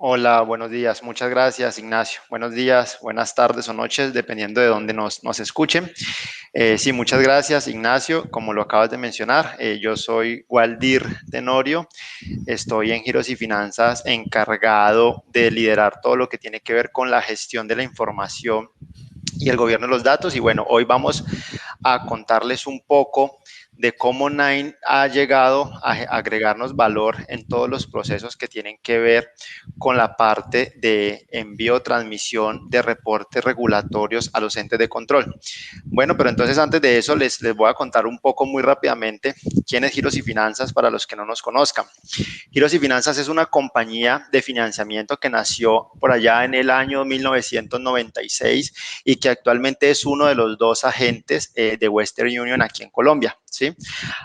Hola, buenos días. Muchas gracias, Ignacio. Buenos días, buenas tardes o noches, dependiendo de dónde nos escuchen. Sí, muchas gracias, Ignacio. Como lo acabas de mencionar, yo soy Waldir Tenorio. Estoy en Giros y Finanzas encargado de liderar todo lo que tiene que ver con la gestión de la información y el gobierno de los datos. Y bueno, hoy vamos a contarles un poco de cómo Nine ha llegado a agregarnos valor en todos los procesos que tienen que ver con la parte de envío, transmisión de reportes regulatorios a los entes de control. Bueno, pero entonces antes de eso les voy a contar un poco muy rápidamente quién es Giros y Finanzas para los que no nos conozcan. Giros y Finanzas es una compañía de financiamiento que nació por allá en el año 1996 y que actualmente es uno de los dos agentes de Western Union aquí en Colombia, ¿sí?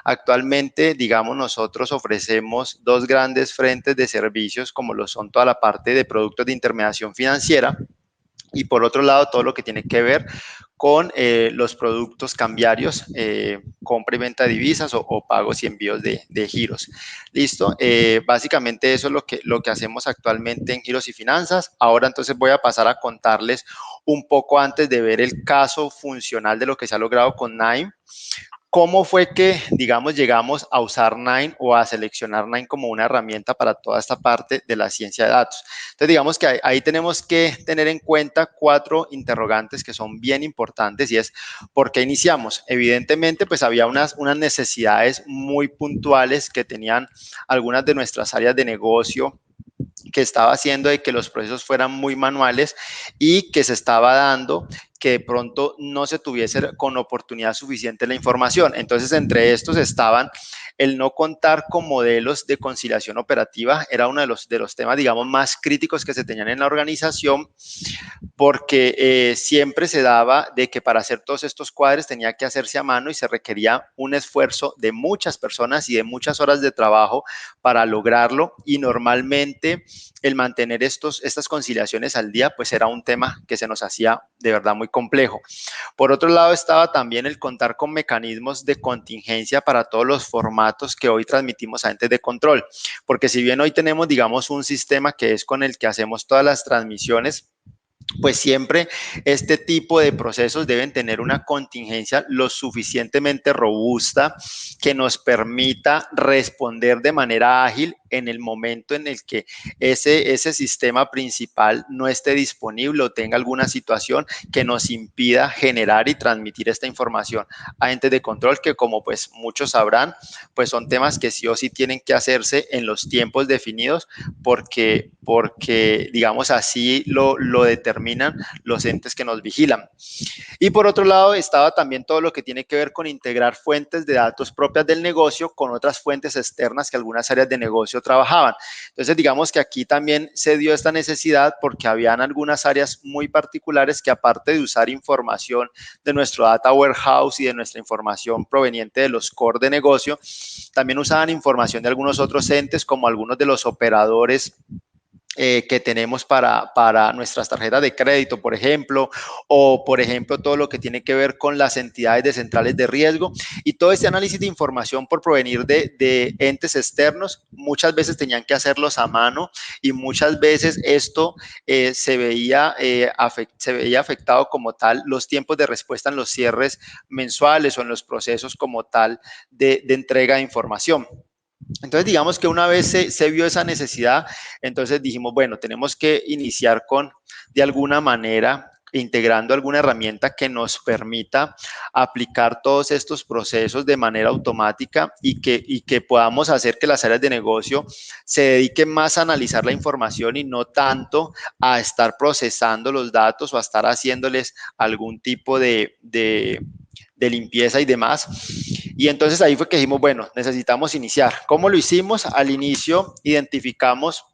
Actualmente, digamos, nosotros ofrecemos dos grandes frentes de servicios, como lo son toda la parte de productos de intermediación financiera y por otro lado todo lo que tiene que ver con los productos cambiarios, compra y venta de divisas o pagos y envíos de giros. Listo, básicamente eso es lo que hacemos actualmente en Giros y Finanzas. Ahora entonces voy a pasar a contarles un poco antes de ver el caso funcional de lo que se ha logrado con Nine. ¿Cómo fue que, digamos, llegamos a usar Nine o a seleccionar Nine como una herramienta para toda esta parte de la ciencia de datos? Entonces, digamos que ahí tenemos que tener en cuenta cuatro interrogantes que son bien importantes y es, ¿por qué iniciamos? Evidentemente, pues había unas necesidades muy puntuales que tenían algunas de nuestras áreas de negocio que estaba haciendo de que los procesos fueran muy manuales y que se estaba dando que de pronto no se tuviese con oportunidad suficiente la información. Entonces, entre estos estaban el no contar con modelos de conciliación operativa, era uno de los temas, digamos, más críticos que se tenían en la organización, porque siempre se daba de que para hacer todos estos cuadres tenía que hacerse a mano y se requería un esfuerzo de muchas personas y de muchas horas de trabajo para lograrlo, y normalmente el mantener estas conciliaciones al día pues era un tema que se nos hacía de verdad muy complejo. Por otro lado estaba también el contar con mecanismos de contingencia para todos los formatos que hoy transmitimos a entes de control, porque si bien hoy tenemos, digamos, un sistema que es con el que hacemos todas las transmisiones, pues siempre este tipo de procesos deben tener una contingencia lo suficientemente robusta que nos permita responder de manera ágil en el momento en el que ese sistema principal no esté disponible o tenga alguna situación que nos impida generar y transmitir esta información a entes de control, que como pues muchos sabrán, pues son temas que sí o sí tienen que hacerse en los tiempos definidos porque digamos así lo determinan los entes que nos vigilan. Y por otro lado estaba también todo lo que tiene que ver con integrar fuentes de datos propias del negocio con otras fuentes externas que algunas áreas de negocio trabajaban. Entonces digamos que aquí también se dio esta necesidad porque habían algunas áreas muy particulares que, aparte de usar información de nuestro data warehouse y de nuestra información proveniente de los core de negocio, también usaban información de algunos otros entes, como algunos de los operadores que tenemos para nuestras tarjetas de crédito, por ejemplo, o por ejemplo todo lo que tiene que ver con las entidades de centrales de riesgo, y todo este análisis de información por provenir de entes externos, muchas veces tenían que hacerlos a mano y muchas veces esto se veía afectado como tal los tiempos de respuesta en los cierres mensuales o en los procesos como tal de entrega de información. Entonces, digamos que una vez se vio esa necesidad, entonces dijimos, bueno, tenemos que iniciar con, de alguna manera, integrando alguna herramienta que nos permita aplicar todos estos procesos de manera automática y que podamos hacer que las áreas de negocio se dediquen más a analizar la información y no tanto a estar procesando los datos o a estar haciéndoles algún tipo de limpieza y demás. Y entonces ahí fue que dijimos, bueno, necesitamos iniciar. ¿Cómo lo hicimos? Al inicio identificamos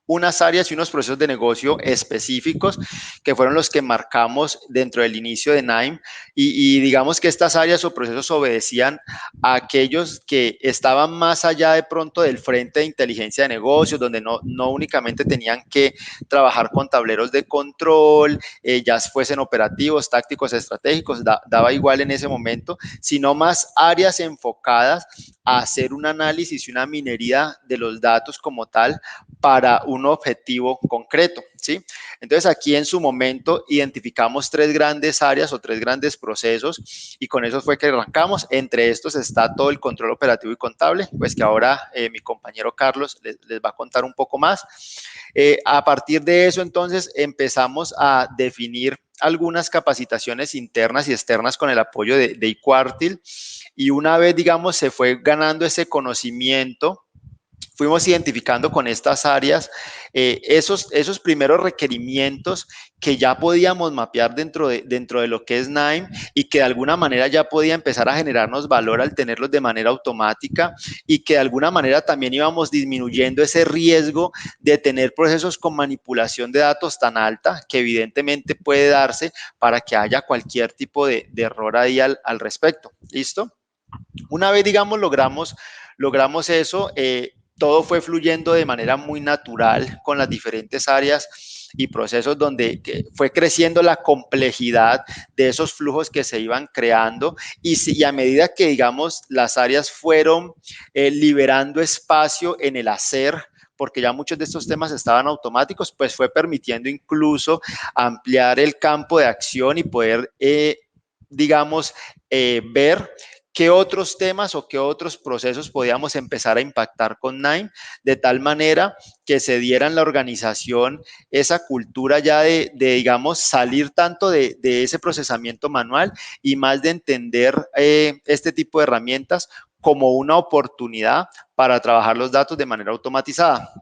unas áreas y unos procesos de negocio específicos que fueron los que marcamos dentro del inicio de Nine, y digamos que estas áreas o procesos obedecían a aquellos que estaban más allá de pronto del frente de inteligencia de negocios, donde no únicamente tenían que trabajar con tableros de control, ya fuesen operativos, tácticos, estratégicos, daba igual en ese momento, sino más áreas enfocadas a hacer un análisis y una minería de los datos como tal para un objetivo concreto, ¿sí? Entonces aquí en su momento identificamos 3 grandes áreas o 3 grandes procesos y con eso fue que arrancamos. Entre estos está todo el control operativo y contable, pues que ahora mi compañero Carlos les va a contar un poco más. A partir de eso, entonces, empezamos a definir algunas capacitaciones internas y externas con el apoyo de iQuartil y una vez, digamos, se fue ganando ese conocimiento, fuimos identificando con estas áreas esos primeros requerimientos que ya podíamos mapear dentro de lo que es NIME y que de alguna manera ya podía empezar a generarnos valor al tenerlos de manera automática y que de alguna manera también íbamos disminuyendo ese riesgo de tener procesos con manipulación de datos tan alta que evidentemente puede darse para que haya cualquier tipo de error ahí al respecto. ¿Listo? Una vez, digamos, logramos eso, todo fue fluyendo de manera muy natural con las diferentes áreas y procesos donde fue creciendo la complejidad de esos flujos que se iban creando y a medida que, digamos, las áreas fueron liberando espacio en el hacer, porque ya muchos de estos temas estaban automáticos, pues fue permitiendo incluso ampliar el campo de acción y poder, digamos, ver qué otros temas o qué otros procesos podíamos empezar a impactar con NIME, de tal manera que se diera en la organización esa cultura ya digamos, salir tanto de ese procesamiento manual y más de entender este tipo de herramientas como una oportunidad para trabajar los datos de manera automatizada.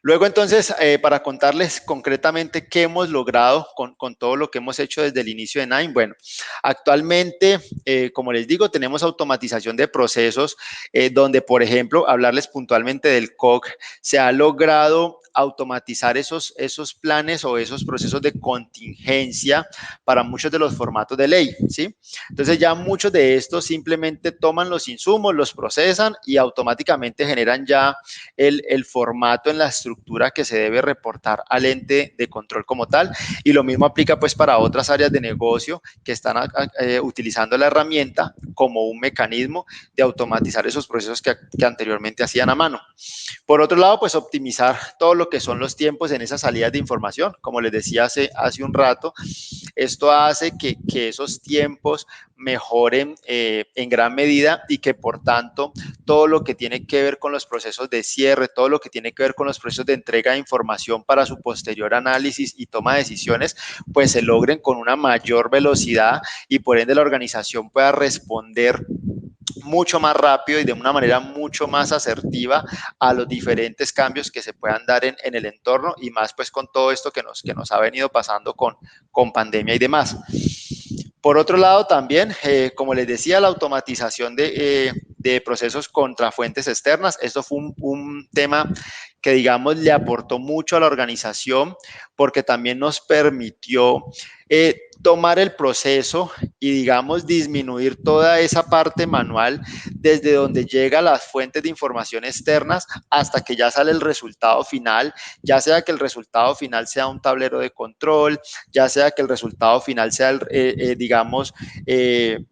Luego, entonces, para contarles concretamente qué hemos logrado con todo lo que hemos hecho desde el inicio de Nine. Bueno, actualmente, como les digo, tenemos automatización de procesos donde, por ejemplo, hablarles puntualmente del COG, se ha logrado automatizar esos planes o esos procesos de contingencia para muchos de los formatos de ley, ¿sí? Entonces ya muchos de estos simplemente toman los insumos, los procesan y automáticamente generan ya el formato en la estructura que se debe reportar al ente de control como tal. Y lo mismo aplica pues para otras áreas de negocio que están utilizando la herramienta como un mecanismo de automatizar esos procesos que anteriormente hacían a mano. Por otro lado, pues optimizar todo lo que son los tiempos en esas salidas de información. Como les decía hace un rato, esto hace que esos tiempos mejoren en gran medida y que por tanto todo lo que tiene que ver con los procesos de cierre, todo lo que tiene que ver con los procesos de entrega de información para su posterior análisis y toma de decisiones, pues se logren con una mayor velocidad y por ende la organización pueda responder mucho más rápido y de una manera mucho más asertiva a los diferentes cambios que se puedan dar en el entorno y más pues con todo esto que nos ha venido pasando con pandemia y demás. Por otro lado, también, como les decía, la automatización de procesos contra fuentes externas. Esto fue un tema que, digamos, le aportó mucho a la organización porque también nos permitió tomar el proceso y, digamos, disminuir toda esa parte manual desde donde llega las fuentes de información externas hasta que ya sale el resultado final, ya sea que el resultado final sea un tablero de control, ya sea que el resultado final sea, digamos,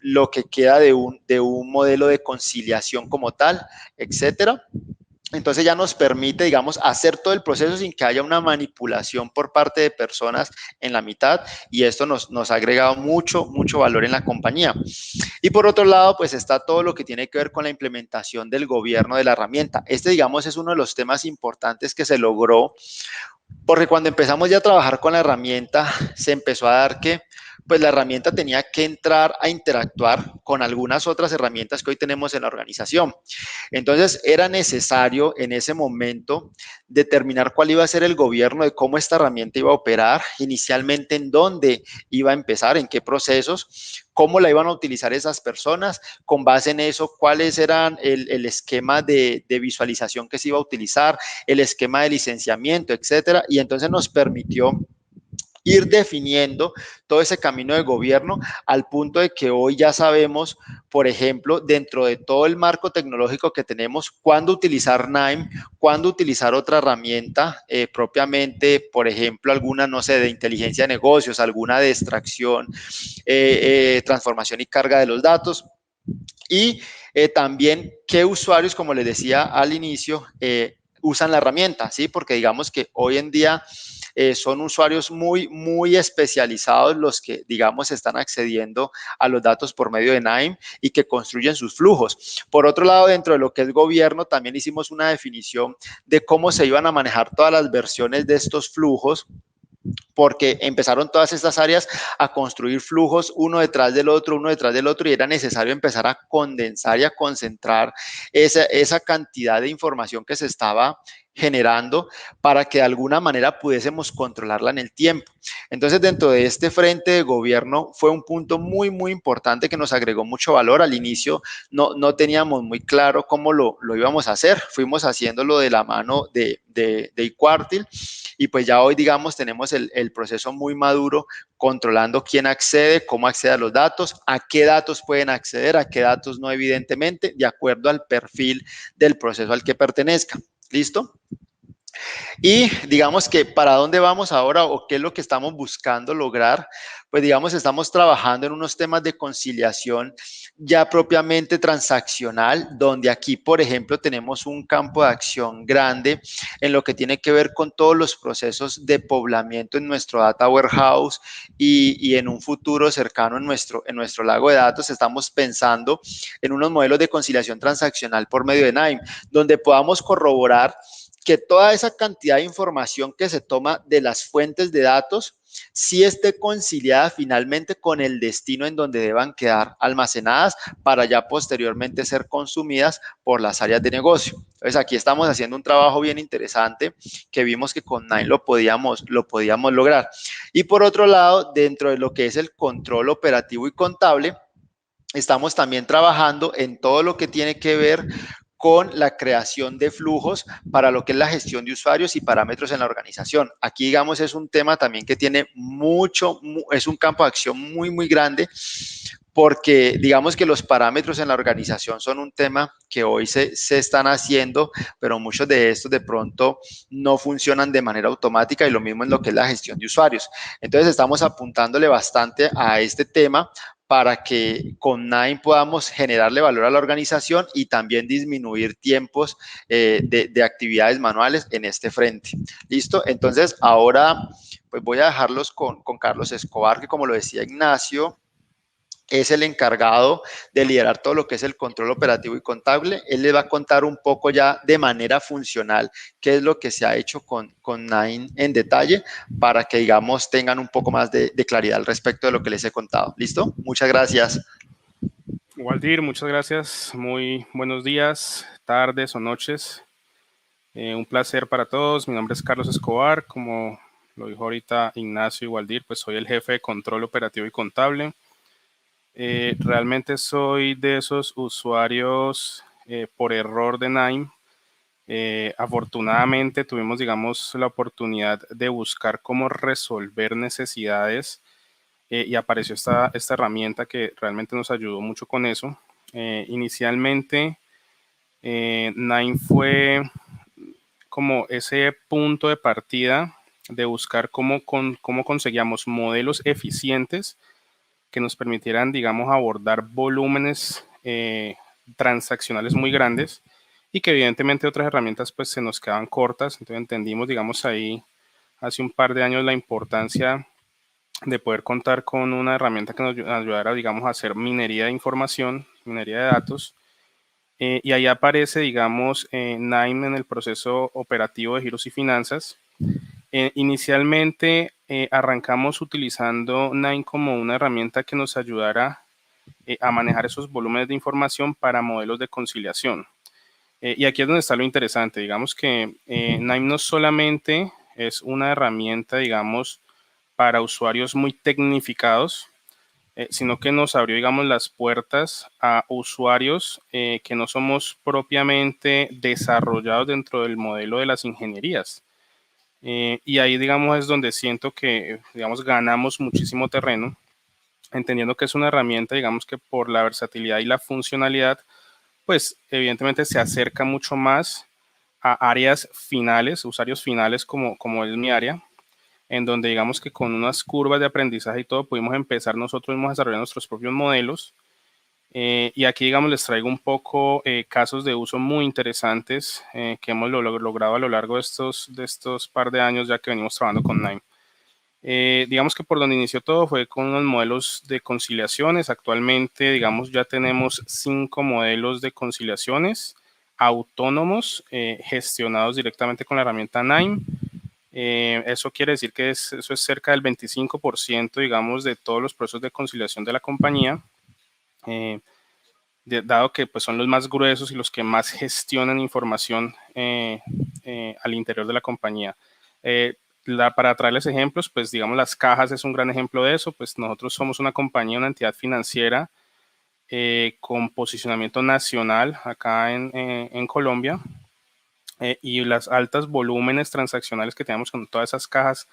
lo que queda de un modelo de conciliación como tal, etcétera. Entonces ya nos permite, digamos, hacer todo el proceso sin que haya una manipulación por parte de personas en la mitad y esto nos ha agregado mucho valor en la compañía. Y por otro lado, pues está todo lo que tiene que ver con la implementación del gobierno de la herramienta. Este, digamos, es uno de los temas importantes que se logró porque cuando empezamos ya a trabajar con la herramienta, se empezó a dar que pues la herramienta tenía que entrar a interactuar con algunas otras herramientas que hoy tenemos en la organización. Entonces era necesario en ese momento determinar cuál iba a ser el gobierno de cómo esta herramienta iba a operar, inicialmente en dónde iba a empezar, en qué procesos, cómo la iban a utilizar esas personas, con base en eso, cuáles eran el esquema de visualización que se iba a utilizar, el esquema de licenciamiento, etcétera. Y entonces nos permitió ir definiendo todo ese camino de gobierno al punto de que hoy ya sabemos, por ejemplo, dentro de todo el marco tecnológico que tenemos, cuándo utilizar NIME, cuándo utilizar otra herramienta propiamente, por ejemplo, alguna, no sé, de inteligencia de negocios, alguna de extracción, transformación y carga de los datos. Y también qué usuarios, como les decía al inicio, usan la herramienta, ¿sí? Porque digamos que hoy en día son usuarios muy especializados los que, digamos, están accediendo a los datos por medio de NAIM y que construyen sus flujos. Por otro lado, dentro de lo que es gobierno, también hicimos una definición de cómo se iban a manejar todas las versiones de estos flujos, porque empezaron todas estas áreas a construir flujos uno detrás del otro, y era necesario empezar a condensar y a concentrar esa cantidad de información que se estaba generando para que de alguna manera pudiésemos controlarla en el tiempo. Entonces, dentro de este frente de gobierno fue un punto muy importante que nos agregó mucho valor. Al inicio no teníamos muy claro cómo lo íbamos a hacer, fuimos haciéndolo de la mano de iQuartil, y pues ya hoy, digamos, tenemos el proceso muy maduro, controlando quién accede, cómo accede a los datos, a qué datos pueden acceder, a qué datos no, evidentemente, de acuerdo al perfil del proceso al que pertenezca. ¿Listo? Y digamos que para dónde vamos ahora o qué es lo que estamos buscando lograr, pues digamos estamos trabajando en unos temas de conciliación ya propiamente transaccional, donde aquí, por ejemplo, tenemos un campo de acción grande en lo que tiene que ver con todos los procesos de poblamiento en nuestro data warehouse, y en un futuro cercano en nuestro lago de datos estamos pensando en unos modelos de conciliación transaccional por medio de NIME, donde podamos corroborar que toda esa cantidad de información que se toma de las fuentes de datos sí esté conciliada finalmente con el destino en donde deban quedar almacenadas para ya posteriormente ser consumidas por las áreas de negocio. Entonces aquí estamos haciendo un trabajo bien interesante que vimos que con Nine lo podíamos lograr. Y por otro lado, dentro de lo que es el control operativo y contable, estamos también trabajando en todo lo que tiene que ver con la creación de flujos para lo que es la gestión de usuarios y parámetros en la organización. Aquí, digamos, es un tema también que tiene es un campo de acción muy grande, porque digamos que los parámetros en la organización son un tema que hoy se están haciendo, pero muchos de estos de pronto no funcionan de manera automática, y lo mismo en lo que es la gestión de usuarios. Entonces estamos apuntándole bastante a este tema para que con Nine podamos generarle valor a la organización y también disminuir tiempos de actividades manuales en este frente. ¿Listo? Entonces, ahora pues voy a dejarlos con Carlos Escobar, que como lo decía Ignacio, es el encargado de liderar todo lo que es el control operativo y contable. Él les va a contar un poco ya de manera funcional qué es lo que se ha hecho con Nine en detalle, para que, digamos, tengan un poco más de claridad al respecto de lo que les he contado. ¿Listo? Muchas gracias. Waldir, muchas gracias. Muy buenos días, tardes o noches. Un placer para todos. Mi nombre es Carlos Escobar. Como lo dijo ahorita Ignacio y Waldir, pues soy el jefe de control operativo y contable. Realmente soy de esos usuarios por error de Nine. Afortunadamente tuvimos, digamos, la oportunidad de buscar cómo resolver necesidades, y apareció esta herramienta que realmente nos ayudó mucho con eso. Inicialmente, Nine fue como ese punto de partida de buscar cómo conseguíamos modelos eficientes que nos permitieran, digamos, abordar volúmenes transaccionales muy grandes, y que evidentemente otras herramientas pues se nos quedaban cortas. Entonces entendimos, digamos, ahí hace un par de años la importancia de poder contar con una herramienta que nos ayudara, digamos, a hacer minería de información, minería de datos. Y ahí aparece, digamos, Nine en el proceso operativo de giros y finanzas. Inicialmente arrancamos utilizando Nine como una herramienta que nos ayudara a manejar esos volúmenes de información para modelos de conciliación. Y aquí es donde está lo interesante. Digamos que Nine no solamente es una herramienta, digamos, para usuarios muy tecnificados, sino que nos abrió, digamos, las puertas a usuarios que no somos propiamente desarrollados dentro del modelo de las ingenierías. Y ahí, digamos, es donde siento que, digamos, ganamos muchísimo terreno, entendiendo que es una herramienta, digamos, que por la versatilidad y la funcionalidad, pues evidentemente se acerca mucho más a áreas finales, usuarios finales como es mi área, en donde digamos que con unas curvas de aprendizaje y todo pudimos empezar nosotros mismos a desarrollar nuestros propios modelos, Y aquí, digamos, les traigo un poco casos de uso muy interesantes que hemos logrado a lo largo de estos par de años ya que venimos trabajando con Nime. Digamos que por donde inició todo fue con los modelos de conciliaciones. Actualmente, digamos, ya tenemos 5 modelos de conciliaciones autónomos gestionados directamente con la herramienta Nime. Eso quiere decir que eso es cerca del 25%, digamos, de todos los procesos de conciliación de la compañía. Dado que pues, son los más gruesos y los que más gestionan información al interior de la compañía. Para traerles ejemplos, pues digamos las cajas es un gran ejemplo de eso, pues nosotros somos una compañía, una entidad financiera con posicionamiento nacional acá en Colombia y las altas volúmenes transaccionales que tenemos con todas esas cajas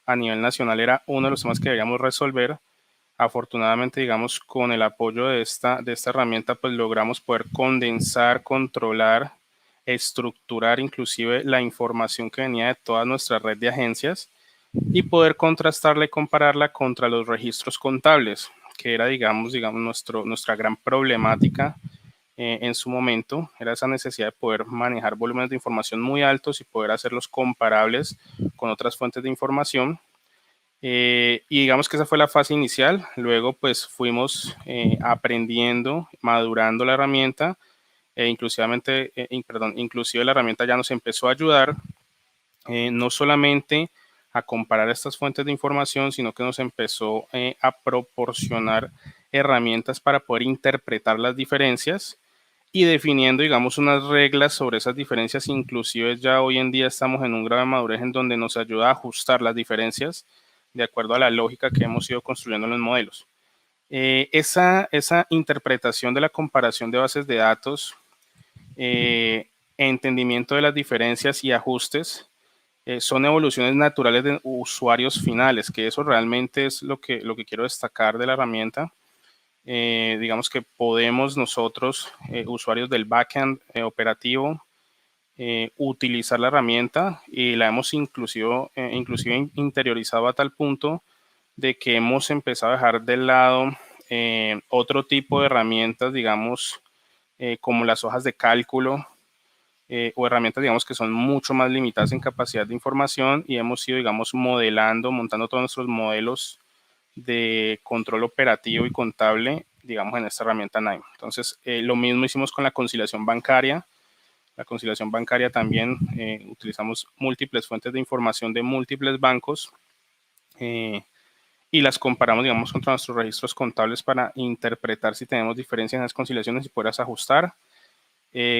a nivel nacional era uno de los temas que deberíamos resolver. Afortunadamente, digamos, con el apoyo de esta herramienta, pues logramos poder condensar, controlar, estructurar inclusive la información que venía de toda nuestra red de agencias y poder contrastarla y compararla contra los registros contables, que era, digamos nuestra gran problemática en su momento, era esa necesidad de poder manejar volúmenes de información muy altos y poder hacerlos comparables con otras fuentes de información. Y digamos que esa fue la fase inicial. Luego pues fuimos aprendiendo, madurando la herramienta inclusive la herramienta ya nos empezó a ayudar no solamente a comparar estas fuentes de información, sino que nos empezó a proporcionar herramientas para poder interpretar las diferencias y definiendo, digamos, unas reglas sobre esas diferencias. Inclusive ya hoy en día estamos en un grado de madurez en donde nos ayuda a ajustar las diferencias de acuerdo a la lógica que hemos ido construyendo en los modelos. Esa interpretación de la comparación de bases de datos, entendimiento de las diferencias y ajustes, son evoluciones naturales de usuarios finales, que eso realmente es lo que quiero destacar de la herramienta. Digamos que podemos nosotros, usuarios del backend operativo, utilizar la herramienta y la hemos inclusive interiorizado a tal punto de que hemos empezado a dejar de lado otro tipo de herramientas, digamos, como las hojas de cálculo o herramientas, digamos, que son mucho más limitadas en capacidad de información y hemos ido, digamos, montando todos nuestros modelos de control operativo y contable, digamos, en esta herramienta Nime. Entonces, lo mismo hicimos con la conciliación bancaria. La conciliación bancaria también utilizamos múltiples fuentes de información de múltiples bancos y las comparamos, digamos, contra nuestros registros contables para interpretar si tenemos diferencias en las conciliaciones y poderlas ajustar.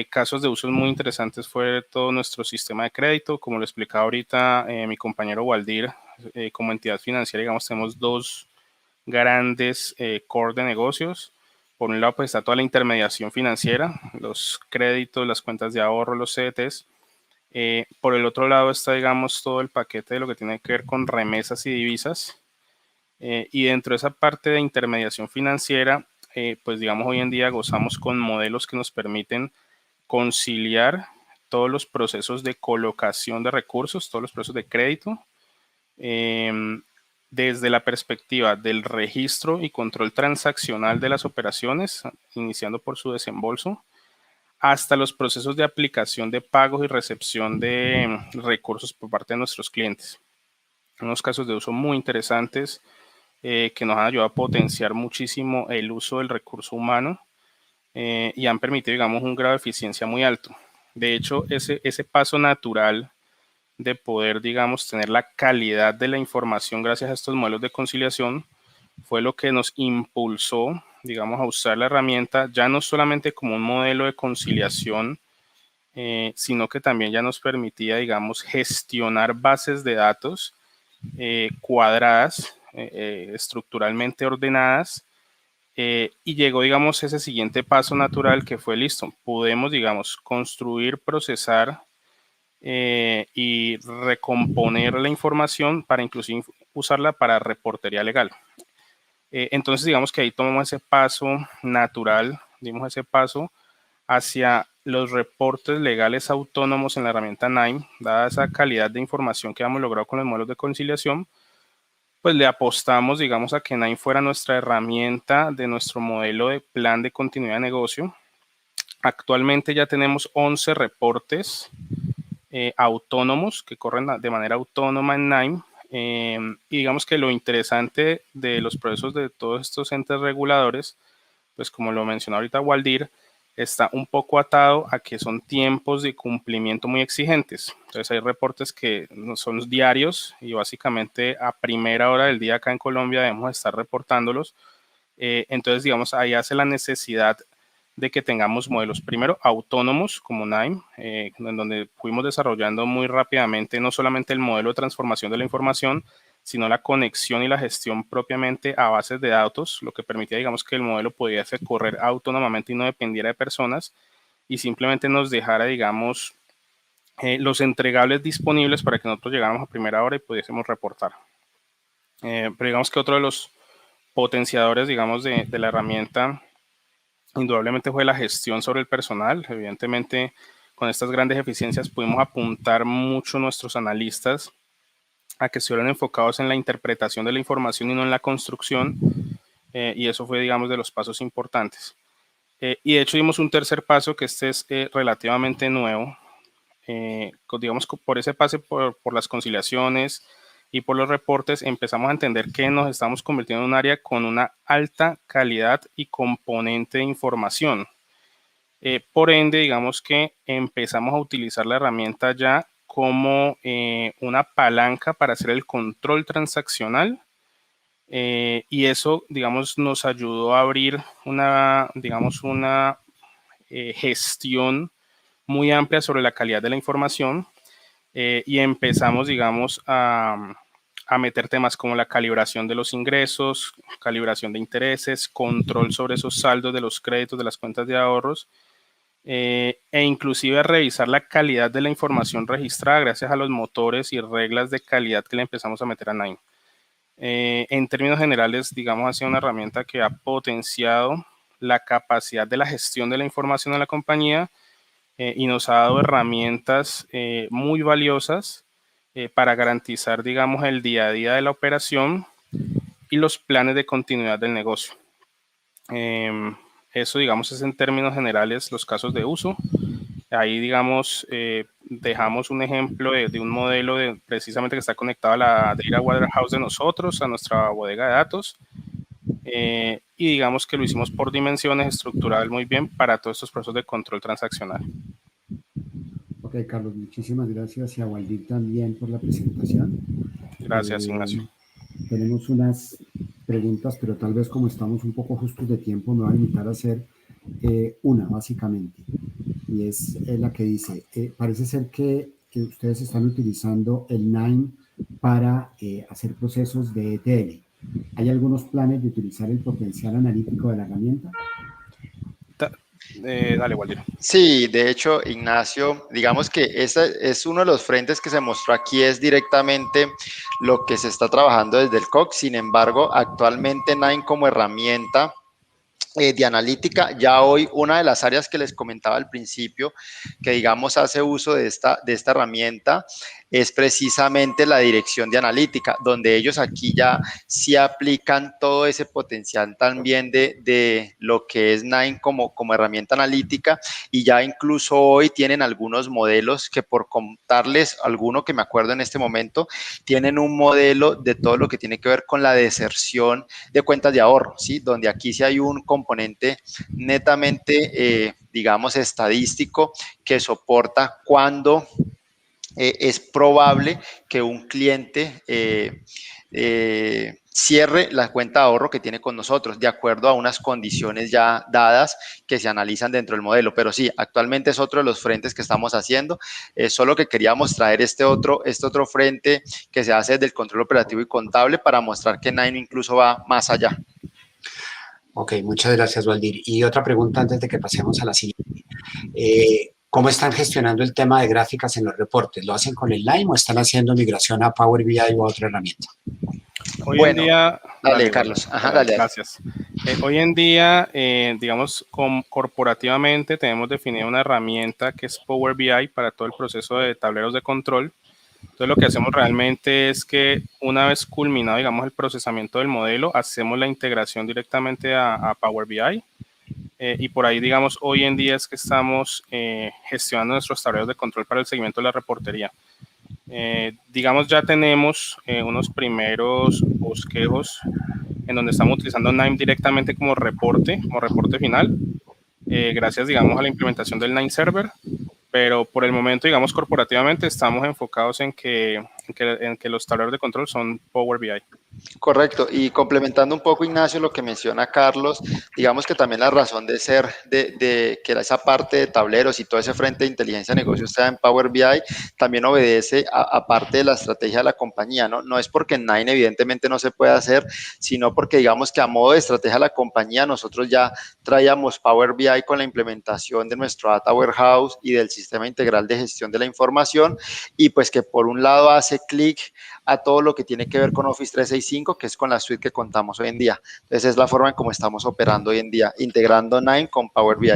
Casos de usos muy interesantes fue todo nuestro sistema de crédito. Como lo explicaba ahorita mi compañero Waldir, como entidad financiera, digamos, tenemos dos grandes core de negocios. Por un lado, pues está toda la intermediación financiera, los créditos, las cuentas de ahorro, los CDTs. Por el otro lado está, digamos, todo el paquete de lo que tiene que ver con remesas y divisas. Y dentro de esa parte de intermediación financiera, pues digamos, hoy en día gozamos con modelos que nos permiten conciliar todos los procesos de colocación de recursos, todos los procesos de crédito, desde la perspectiva del registro y control transaccional de las operaciones, iniciando por su desembolso, hasta los procesos de aplicación de pagos y recepción de recursos por parte de nuestros clientes. Unos casos de uso muy interesantes que nos han ayudado a potenciar muchísimo el uso del recurso humano y han permitido, digamos, un grado de eficiencia muy alto. De hecho, ese paso natural de poder, digamos, tener la calidad de la información gracias a estos modelos de conciliación fue lo que nos impulsó, digamos, a usar la herramienta ya no solamente como un modelo de conciliación, sino que también ya nos permitía, digamos, gestionar bases de datos cuadradas, estructuralmente ordenadas, y llegó, digamos, ese siguiente paso natural que fue listo. Podemos, digamos, construir, procesar y recomponer la información para inclusive usarla para reportería legal. Entonces, digamos que ahí tomamos ese paso natural, dimos ese paso hacia los reportes legales autónomos en la herramienta Nime, dada esa calidad de información que hemos logrado con los modelos de conciliación. pues le apostamos, digamos, a que Nine fuera nuestra herramienta de nuestro modelo de plan de continuidad de negocio. Actualmente ya tenemos 11 reportes autónomos que corren de manera autónoma en Nine. Y digamos que lo interesante de los procesos de todos estos entes reguladores, pues como lo mencionó ahorita Waldir, está un poco atado a que son tiempos de cumplimiento muy exigentes. Entonces hay reportes que son diarios y básicamente a primera hora del día acá en Colombia debemos estar reportándolos. Entonces, digamos, ahí hace la necesidad de que tengamos modelos primero autónomos como Nine, en donde fuimos desarrollando muy rápidamente no solamente el modelo de transformación de la información, sino la conexión y la gestión propiamente a bases de datos, lo que permitía, digamos, que el modelo pudiese correr autónomamente y no dependiera de personas y simplemente nos dejara, digamos, los entregables disponibles para que nosotros llegáramos a primera hora y pudiésemos reportar. Pero digamos que otro de los potenciadores, digamos, de la herramienta indudablemente fue la gestión sobre el personal. Evidentemente, con estas grandes eficiencias pudimos apuntar mucho nuestros analistas a que estuvieran enfocados en la interpretación de la información y no en la construcción, y eso fue, digamos, de los pasos importantes. Y de hecho dimos un tercer paso que este es relativamente nuevo, digamos, por ese pase por las conciliaciones y por los reportes empezamos a entender que nos estamos convirtiendo en un área con una alta calidad y componente de información. Por ende, digamos que empezamos a utilizar la herramienta ya como una palanca para hacer el control transaccional, y eso, digamos, nos ayudó a abrir digamos, una gestión muy amplia sobre la calidad de la información, y empezamos, digamos, a meter temas como la calibración de los ingresos, calibración de intereses, control sobre esos saldos de los créditos de las cuentas de ahorros, e inclusive a revisar la calidad de la información registrada gracias a los motores y reglas de calidad que le empezamos a meter a Nine. En términos generales, digamos, ha sido una herramienta que ha potenciado la capacidad de la gestión de la información en la compañía, y nos ha dado herramientas muy valiosas para garantizar, digamos, el día a día de la operación y los planes de continuidad del negocio. Eso, digamos, es en términos generales los casos de uso. Ahí, digamos, dejamos un ejemplo de un modelo precisamente que está conectado a la Data Warehouse de nosotros, a nuestra bodega de datos. Y digamos que lo hicimos por dimensiones, estructural muy bien para todos estos procesos de control transaccional. Ok, Carlos, muchísimas gracias y a Waldir también por la presentación. Gracias, Ignacio. Tenemos unas preguntas, pero tal vez como estamos un poco justos de tiempo, me voy a limitar a hacer una, básicamente. Y es la que dice, parece ser que ustedes están utilizando el Nine para hacer procesos de ETL. ¿Hay algunos planes de utilizar el potencial analítico de la herramienta? Dale, Waldir. Sí, de hecho, Ignacio, digamos que este es uno de los frentes que se mostró aquí, es directamente lo que se está trabajando desde el COC. Sin embargo, actualmente Nine como herramienta de analítica, ya hoy una de las áreas que les comentaba al principio, que digamos hace uso de esta herramienta, es precisamente la dirección de analítica, donde ellos aquí ya sí aplican todo ese potencial también de lo que es Nine como herramienta analítica, y ya incluso hoy tienen algunos modelos que, por contarles alguno que me acuerdo en este momento, tienen un modelo de todo lo que tiene que ver con la deserción de cuentas de ahorro, ¿sí? Donde aquí sí hay un componente netamente, digamos, estadístico que soporta cuando es probable que un cliente cierre la cuenta de ahorro que tiene con nosotros, de acuerdo a unas condiciones ya dadas que se analizan dentro del modelo. Pero sí, actualmente es otro de los frentes que estamos haciendo. Solo que queríamos traer este otro frente que se hace desde el control operativo y contable para mostrar que Nine incluso va más allá. Ok, muchas gracias, Waldir. Y otra pregunta antes de que pasemos a la siguiente. ¿Cómo están gestionando el tema de gráficas en los reportes? ¿Lo hacen con el Lime o están haciendo migración a Power BI o a otra herramienta? Hoy en día... Dale, Carlos. Ajá, dale. Gracias. Hoy en día, digamos, corporativamente tenemos definido una herramienta que es Power BI para todo el proceso de tableros de control. Entonces lo que hacemos realmente es que una vez culminado, digamos, el procesamiento del modelo, hacemos la integración directamente a Power BI. Y por ahí, digamos, hoy en día es que estamos gestionando nuestros tableros de control para el seguimiento de la reportería. Digamos, ya tenemos unos primeros bosquejos en donde estamos utilizando NIME directamente como reporte final, gracias, digamos, a la implementación del NIME Server, pero por el momento, digamos, corporativamente estamos enfocados en que los tableros de control son Power BI. Correcto, y complementando un poco, Ignacio, lo que menciona Carlos, digamos que también la razón de ser de que esa parte de tableros y todo ese frente de inteligencia de negocio está en Power BI, también obedece a parte de la estrategia de la compañía, ¿no? No es porque en Nine evidentemente no se puede hacer, sino porque digamos que a modo de estrategia de la compañía nosotros ya traíamos Power BI con la implementación de nuestro Data Warehouse y del sistema integral de gestión de la información, y pues que por un lado hace clic a todo lo que tiene que ver con Office 365, que es con la suite que contamos hoy en día. Entonces, es la forma en cómo estamos operando hoy en día, integrando Nine con Power BI.